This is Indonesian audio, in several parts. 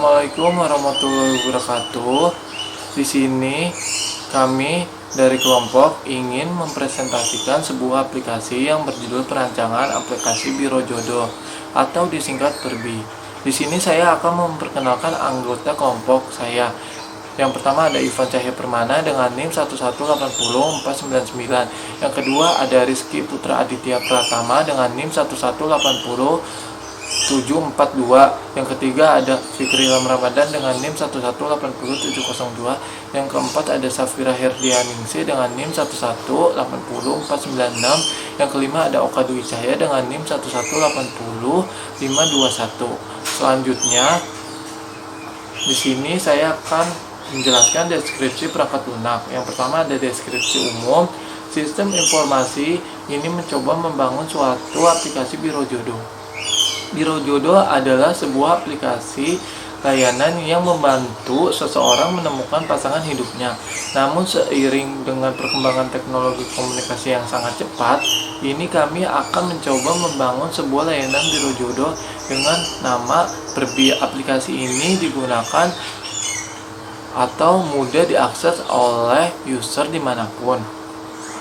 Assalamualaikum warahmatullahi wabarakatuh. Di sini kami dari kelompok ingin mempresentasikan sebuah aplikasi yang berjudul Perancangan Aplikasi Biro Jodoh atau disingkat PERBI. Di sini saya akan memperkenalkan anggota kelompok saya. Yang pertama ada Ivan Cahya Permana dengan NIM 1180499. Yang kedua ada Rizky Putra Aditya Pratama dengan NIM 1180742. Yang ketiga ada Fikri Ilham Ramadan dengan NIM 1180702. Yang keempat ada Safira Herdianingsih dengan NIM 1180496. Yang kelima ada Oka Dwi Cahya dengan NIM 1180521. Selanjutnya di sini saya akan menjelaskan deskripsi perangkat lunak. Yang pertama ada deskripsi umum. Sistem informasi ini mencoba membangun suatu aplikasi Biro Jodoh. Biro Jodoh adalah sebuah aplikasi layanan yang membantu seseorang menemukan pasangan hidupnya. Namun seiring dengan perkembangan teknologi komunikasi yang sangat cepat, ini kami akan mencoba membangun sebuah layanan Biro Jodoh dengan nama PERBI. Aplikasi ini digunakan atau mudah diakses oleh user dimanapun.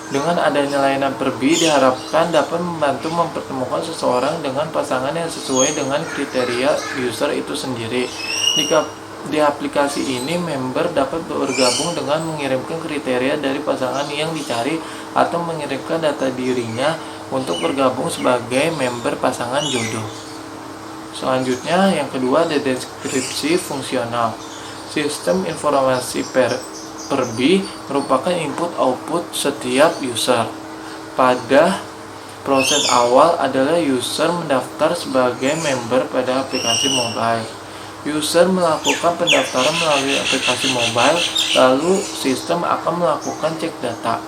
Dengan adanya layanan PERBI diharapkan dapat membantu mempertemukan seseorang dengan pasangan yang sesuai dengan kriteria user itu sendiri. Jika di aplikasi ini, member dapat bergabung dengan mengirimkan kriteria dari pasangan yang dicari atau mengirimkan data dirinya untuk bergabung sebagai member pasangan jodoh. Selanjutnya, yang kedua ada deskripsi fungsional. Sistem informasi PERBI merupakan input-output setiap user. Pada proses awal adalah user mendaftar sebagai member pada aplikasi mobile. User melakukan pendaftaran melalui aplikasi mobile, lalu sistem akan melakukan cek data.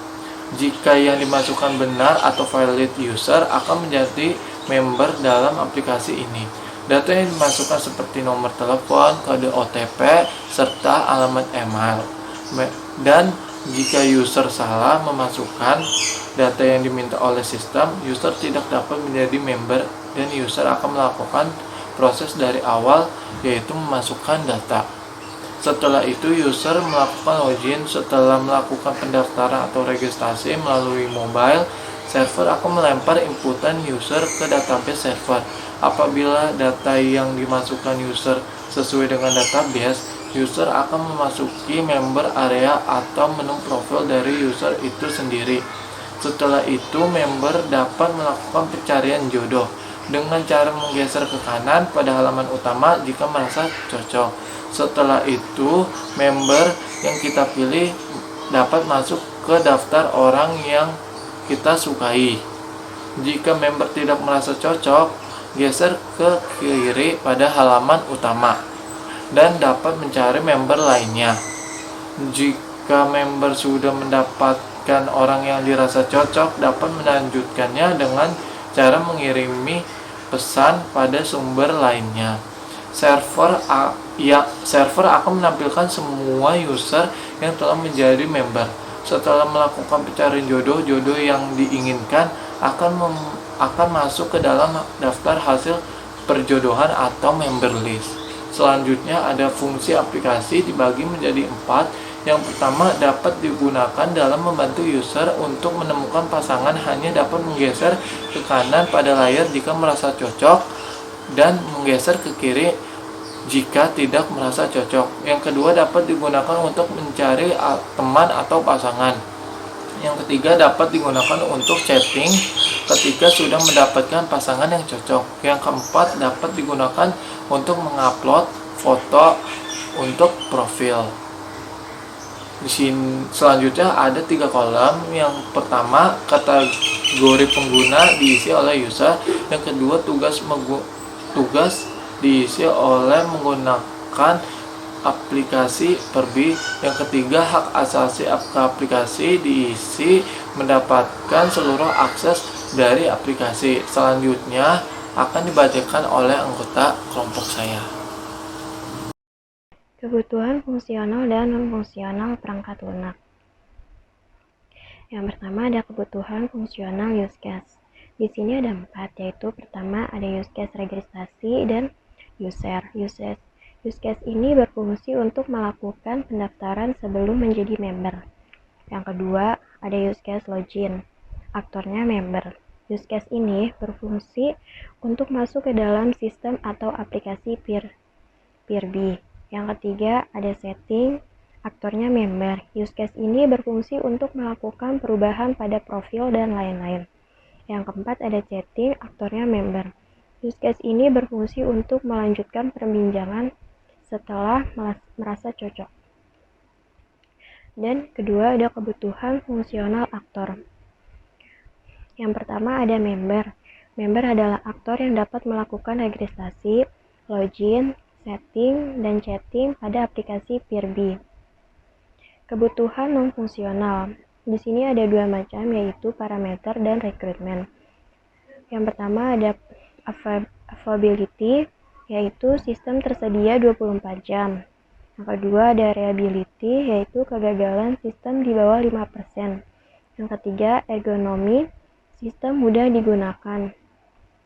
Jika yang dimasukkan benar atau valid, user akan menjadi member dalam aplikasi ini. Data yang dimasukkan seperti nomor telepon, kode OTP, serta alamat email. Dan jika user salah memasukkan data yang diminta oleh sistem, user tidak dapat menjadi member dan user akan melakukan proses dari awal, yaitu memasukkan data. Setelah itu, user melakukan login. Setelah melakukan pendaftaran atau registrasi melalui mobile, server akan melempar inputan user ke database server. Apabila data yang dimasukkan user sesuai dengan database, user akan memasuki member area atau menu profil dari user itu sendiri. Setelah itu, member dapat melakukan pencarian jodoh dengan cara menggeser ke kanan pada halaman utama jika merasa cocok. Setelah itu, member yang kita pilih dapat masuk ke daftar orang yang kita sukai. Jika member tidak merasa cocok, geser ke kiri pada halaman utama dan dapat mencari member lainnya. Jika member sudah mendapatkan orang yang dirasa cocok, dapat melanjutkannya dengan cara mengirimi pesan pada sumber lainnya. Server akan menampilkan semua user yang telah menjadi member. Setelah melakukan pencarian jodoh yang diinginkan akan masuk ke dalam daftar hasil perjodohan atau member list. Selanjutnya ada fungsi aplikasi dibagi menjadi 4. Yang pertama dapat digunakan dalam membantu user untuk menemukan pasangan, hanya dapat menggeser ke kanan pada layar jika merasa cocok dan menggeser ke kiri jika tidak merasa cocok. Yang kedua dapat digunakan untuk mencari teman atau pasangan. Yang ketiga dapat digunakan untuk chatting ketika sudah mendapatkan pasangan yang cocok. Yang keempat dapat digunakan untuk mengupload foto untuk profil. Di sini selanjutnya ada 3 kolom. Yang pertama kategori pengguna diisi oleh user. Yang kedua tugas diisi oleh menggunakan aplikasi PERBI. Yang ketiga hak asasi aplikasi diisi mendapatkan seluruh akses dari aplikasi. Selanjutnya akan dibacakan oleh anggota kelompok saya. Kebutuhan fungsional dan non-fungsional perangkat lunak. Yang pertama ada kebutuhan fungsional use case. Di sini ada 4, yaitu pertama ada use case registrasi dan user. Use case ini berfungsi untuk melakukan pendaftaran sebelum menjadi member. Yang kedua, ada use case login. Aktornya member. Use case ini berfungsi untuk masuk ke dalam sistem atau aplikasi Peerby. Yang ketiga, ada setting. Aktornya member. Use case ini berfungsi untuk melakukan perubahan pada profil dan lain-lain. Yang keempat, ada chatting. Aktornya member. Use case ini berfungsi untuk melanjutkan perbincangan setelah merasa cocok. Dan kedua, ada kebutuhan fungsional aktor. Yang pertama, ada member. Member adalah aktor yang dapat melakukan registrasi, login, setting, dan chatting pada aplikasi Peerby. Kebutuhan non-fungsional. Di sini ada dua macam, yaitu parameter dan rekrutmen. Yang pertama ada availability, yaitu sistem tersedia 24 jam. Yang kedua ada reliability, yaitu kegagalan sistem di bawah 5%. Yang ketiga, ergonomi, sistem mudah digunakan.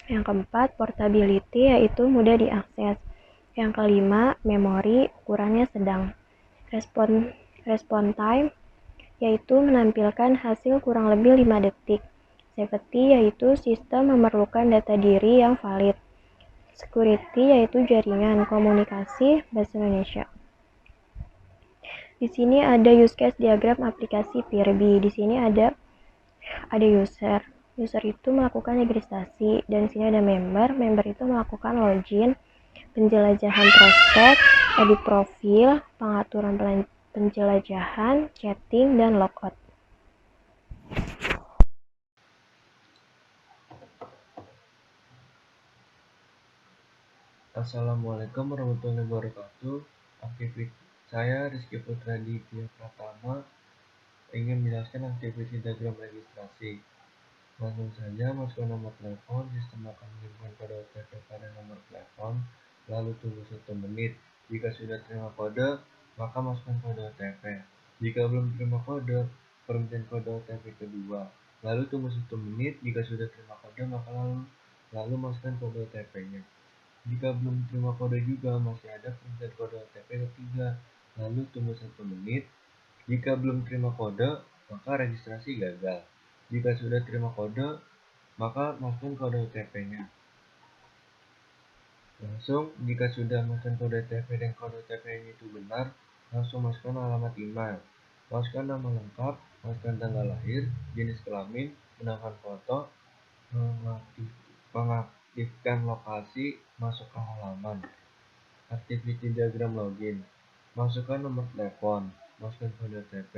Yang keempat, portability, yaitu mudah diakses. Yang kelima, memori, ukurannya sedang. Respon time, yaitu menampilkan hasil kurang lebih 5 detik. Safety, yaitu sistem memerlukan data diri yang valid. Security, yaitu jaringan komunikasi bahasa Indonesia. Di sini ada use case diagram aplikasi Peerby. Di sini ada user. User itu melakukan registrasi, dan di sini ada member. Member itu melakukan login, penjelajahan prospek, edit profil, pengaturan penjelajahan, chatting, dan logout. Assalamualaikum warahmatullahi wabarakatuh. Aktivitas saya Rizky Putra Ditya Pratama ingin menjelaskan aktivitas diagram registrasi. Langsung saja masukkan nomor telepon, sistem akan mengirimkan kode OTP pada nomor telepon, lalu tunggu 1 menit. Jika sudah terima kode, maka masukkan kode OTP. Jika belum terima kode, permintaan kode OTP kedua. Lalu tunggu 1 menit. Jika sudah terima kode, maka lalu masukkan kode OTP-nya. Jika belum terima kode juga, masih ada permintaan kode OTP ketiga. Lalu tunggu 1 menit. Jika belum terima kode, maka registrasi gagal. Jika sudah terima kode, maka masukkan kode OTP-nya. Langsung, jika sudah masukkan kode OTP dan kode OTP-nya itu benar, langsung masukkan alamat email. Masukkan nama lengkap, masukkan tanggal lahir, jenis kelamin, gunakan foto, mengaktifkan lokasi, masuk ke halaman. Activity diagram login. Masukkan nomor telepon, masukkan kode OTP.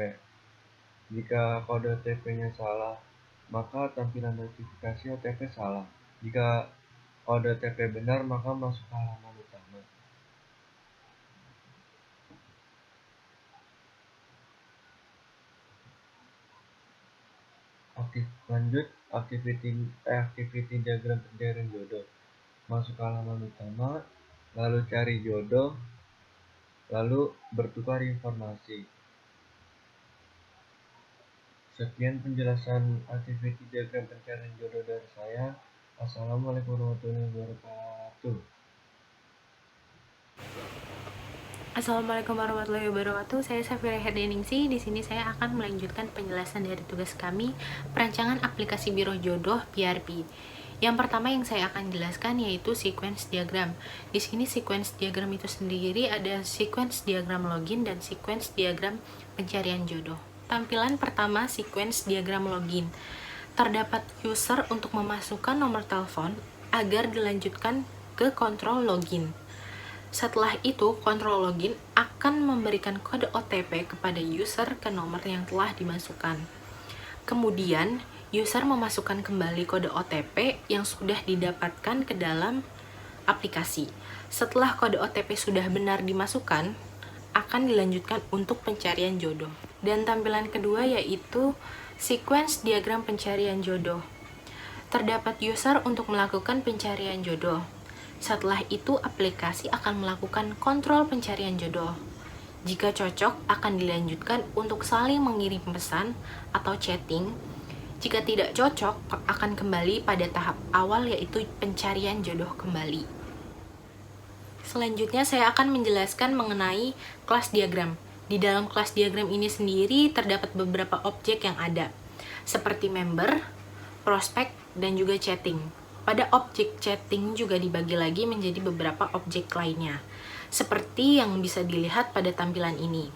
Jika kode OTP-nya salah, maka tampilan notifikasi OTP salah. Jika kode OTP benar, maka masuk ke halaman utama. Lanjut, activity diagram pencarian jodoh. Masuk ke halaman utama, lalu cari jodoh, lalu bertukar informasi. Sekian penjelasan activity diagram pencarian jodoh dari saya. Assalamualaikum warahmatullahi wabarakatuh. Assalamualaikum warahmatullahi wabarakatuh. Saya Safira Herdiningsi. Di sini saya akan melanjutkan penjelasan dari tugas kami, perancangan aplikasi Biro Jodoh PRB. Yang pertama yang saya akan jelaskan yaitu sequence diagram. Di sini sequence diagram itu sendiri ada sequence diagram login dan sequence diagram pencarian jodoh. Tampilan pertama sequence diagram login. Terdapat user untuk memasukkan nomor telepon agar dilanjutkan ke kontrol login. Setelah itu, kontrol login akan memberikan kode OTP kepada user ke nomor yang telah dimasukkan. Kemudian, user memasukkan kembali kode OTP yang sudah didapatkan ke dalam aplikasi. Setelah kode OTP sudah benar dimasukkan, akan dilanjutkan untuk pencarian jodoh. Dan tampilan kedua yaitu sequence diagram pencarian jodoh. Terdapat user untuk melakukan pencarian jodoh. Setelah itu, aplikasi akan melakukan kontrol pencarian jodoh. Jika cocok, akan dilanjutkan untuk saling mengirim pesan atau chatting. Jika tidak cocok, akan kembali pada tahap awal yaitu pencarian jodoh kembali. Selanjutnya saya akan menjelaskan mengenai kelas diagram. Di dalam kelas diagram ini sendiri terdapat beberapa objek yang ada, seperti member, prospek, dan juga chatting. Pada objek chatting juga dibagi lagi menjadi beberapa objek lainnya, seperti yang bisa dilihat pada tampilan ini.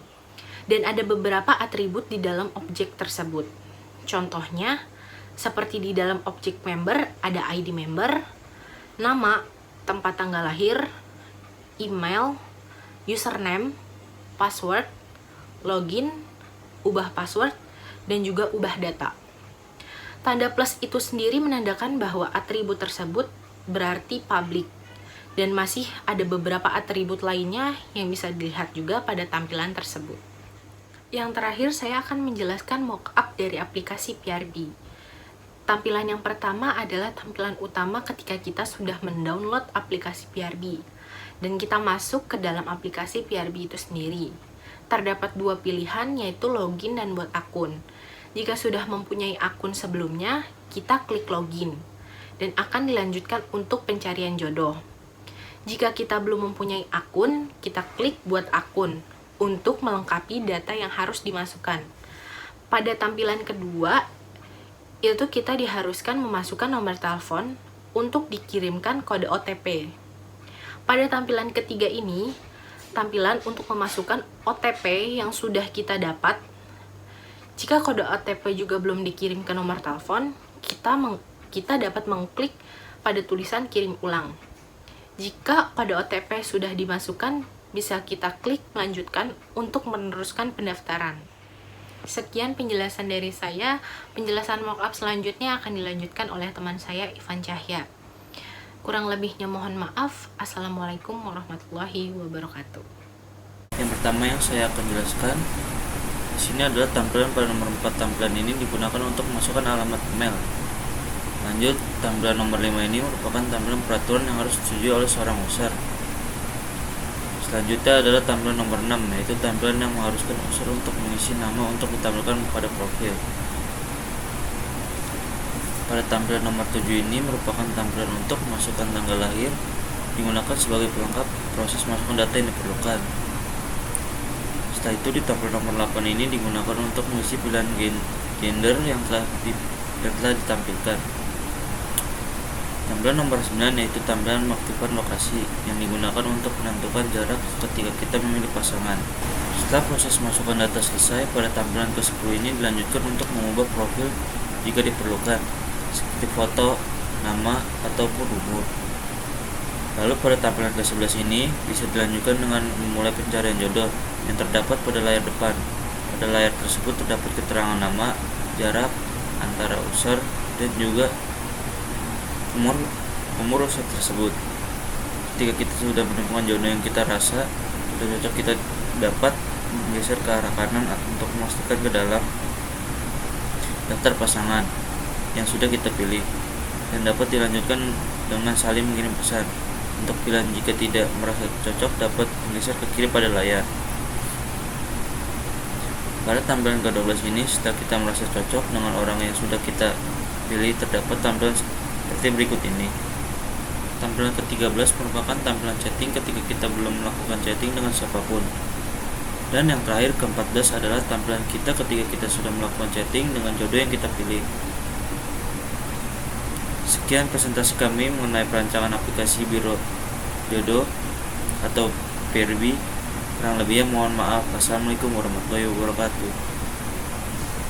Dan ada beberapa atribut di dalam objek tersebut. Contohnya, seperti di dalam objek member ada ID member, nama, tempat tanggal lahir, email, username, password, login, ubah password, dan juga ubah data. Tanda plus itu sendiri menandakan bahwa atribut tersebut berarti public, dan masih ada beberapa atribut lainnya yang bisa dilihat juga pada tampilan tersebut. Yang terakhir, saya akan menjelaskan mockup dari aplikasi PRB. Tampilan yang pertama adalah tampilan utama ketika kita sudah mendownload aplikasi PRB, dan kita masuk ke dalam aplikasi PRB itu sendiri. Terdapat dua pilihan, yaitu login dan buat akun. Jika sudah mempunyai akun sebelumnya, kita klik login, dan akan dilanjutkan untuk pencarian jodoh. Jika kita belum mempunyai akun, kita klik buat akun, untuk melengkapi data yang harus dimasukkan. Pada tampilan kedua, itu kita diharuskan memasukkan nomor telepon untuk dikirimkan kode OTP. Pada tampilan ketiga ini, tampilan untuk memasukkan OTP yang sudah kita dapat. Jika kode OTP juga belum dikirim ke nomor telepon, kita dapat mengklik pada tulisan kirim ulang. Jika kode OTP sudah dimasukkan, bisa kita klik melanjutkan untuk meneruskan pendaftaran. Sekian penjelasan dari saya. Penjelasan mockup selanjutnya akan dilanjutkan oleh teman saya, Ivan Cahya. Kurang lebihnya mohon maaf. Assalamualaikum warahmatullahi wabarakatuh. Yang pertama yang saya akan jelaskan di sini adalah tampilan pada nomor 4. Tampilan ini digunakan untuk memasukkan alamat email. Lanjut, tampilan nomor 5 ini merupakan tampilan peraturan yang harus disetujui oleh seorang user. Selanjutnya adalah tampilan nomor 6, yaitu tampilan yang mengharuskan user untuk mengisi nama untuk ditampilkan pada profil. Pada tampilan nomor 7 ini merupakan tampilan untuk memasukkan tanggal lahir, digunakan sebagai pelengkap proses masukkan data yang diperlukan. Setelah itu di tampilan nomor 8 ini digunakan untuk mengisi pilihan gender yang telah ditampilkan. Tampilan nomor 9 yaitu tampilan mengaktifkan lokasi yang digunakan untuk menentukan jarak ketika kita memilih pasangan. Setelah proses masukkan data selesai, pada tampilan ke-10 ini dilanjutkan untuk mengubah profil jika diperlukan, seperti foto, nama, ataupun umur. Lalu pada tampilan ke-11 ini bisa dilanjutkan dengan memulai pencarian jodoh yang terdapat pada layar depan. Pada layar tersebut terdapat keterangan nama, jarak antara user, dan juga umur user tersebut. Ketika kita sudah menemukan jodoh yang kita rasa sudah cocok, kita dapat menggeser ke arah kanan untuk memastikan ke dalam daftar pasangan yang sudah kita pilih, dan dapat dilanjutkan dengan saling mengirim pesan. Untuk pilihan jika tidak merasa cocok, dapat menggeser ke kiri pada layar. Pada tampilan ke-12 ini, setelah kita merasa cocok dengan orang yang sudah kita pilih, terdapat tampilan seperti berikut ini. Tampilan ke-13 merupakan tampilan chatting ketika kita belum melakukan chatting dengan siapapun. Dan yang terakhir, ke-14 adalah tampilan kita ketika kita sudah melakukan chatting dengan jodoh yang kita pilih. Sekian presentasi kami mengenai perancangan aplikasi Biro Jodoh atau PRB. Kurang lebihnya mohon maaf. Assalamualaikum warahmatullahi wabarakatuh.